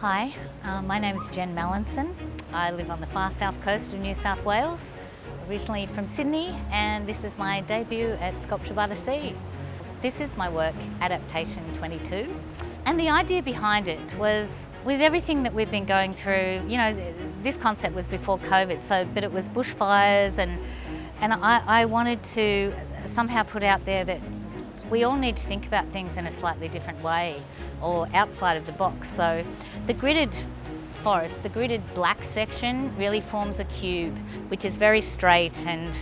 Hi, my name is Jen Mallinson. I live on the far south coast of New South Wales, originally from Sydney, and this is my debut at Sculpture by the Sea. This is my work, Adaptation 22. And the idea behind it was, with everything that we've been going through, this concept was before COVID, but it was bushfires, and I wanted to somehow put out there that we all need to think about things in a slightly different way or outside of the box. So the gridded forest, the gridded black section really forms a cube, which is very straight and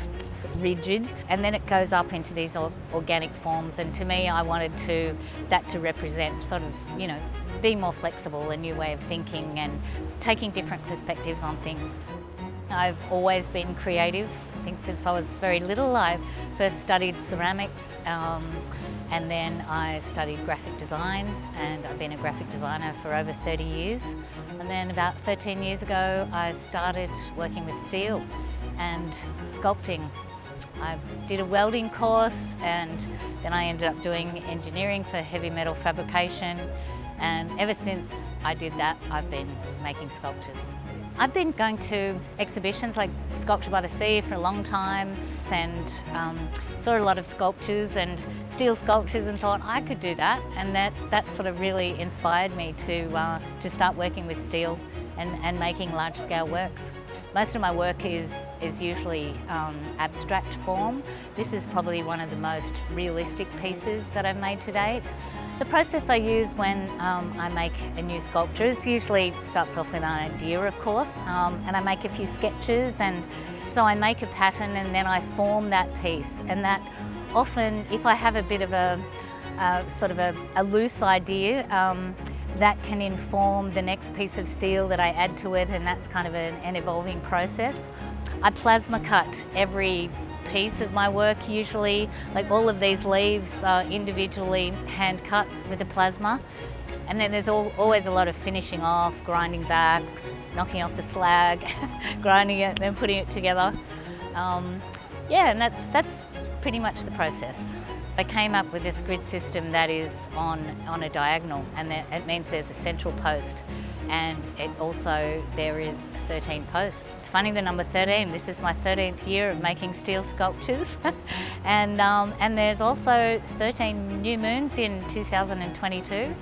rigid, and then it goes up into these organic forms. And to me, I wanted that to represent sort of, being more flexible, a new way of thinking and taking different perspectives on things. I've always been creative. I think since I was very little, I first studied ceramics and then I studied graphic design, and I've been a graphic designer for over 30 years. And then about 13 years ago, I started working with steel and sculpting. I did a welding course, and then I ended up doing engineering for heavy metal fabrication. And ever since I did that, I've been making sculptures. I've been going to exhibitions like Sculpture by the Sea for a long time, and saw a lot of sculptures and steel sculptures and thought I could do that, and that sort of really inspired me to start working with steel and making large-scale works. Most of my work is usually abstract form. This is probably one of the most realistic pieces that I've made to date. The process I use when I make a new sculpture usually starts off with an idea, of course, and I make a few sketches, and so I make a pattern and then I form that piece. And that often, if I have a bit of a loose idea, that can inform the next piece of steel that I add to it, and that's kind of an evolving process. I plasma cut every piece of my work usually, like all of these leaves are individually hand cut with the plasma, and then there's always a lot of finishing off, grinding back, knocking off the slag, grinding it, then putting it together. And that's pretty much the process. I came up with this grid system that is on a diagonal, and it means there's a central post, and there is 13 posts. It's funny, the number 13, this is my 13th year of making steel sculptures. and there's also 13 new moons in 2022.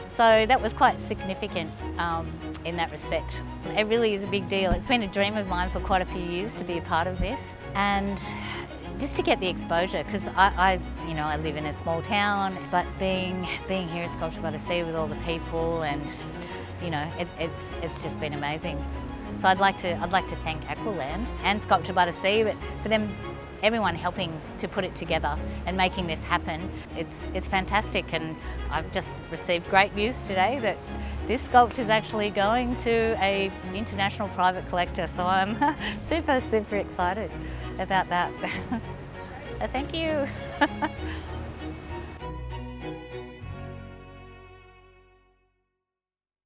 So that was quite significant in that respect. It really is a big deal. It's been a dream of mine for quite a few years to be a part of this, and just to get the exposure, because I live in a small town, but being here at Sculpture by the Sea with all the people, and it's just been amazing. So I'd like to thank Aqualand and Sculpture by the Sea, but for them, everyone helping to put it together and making this happen. It's fantastic, and I've just received great news today that this sculpture is actually going to an international private collector, so I'm super excited about that. So thank you.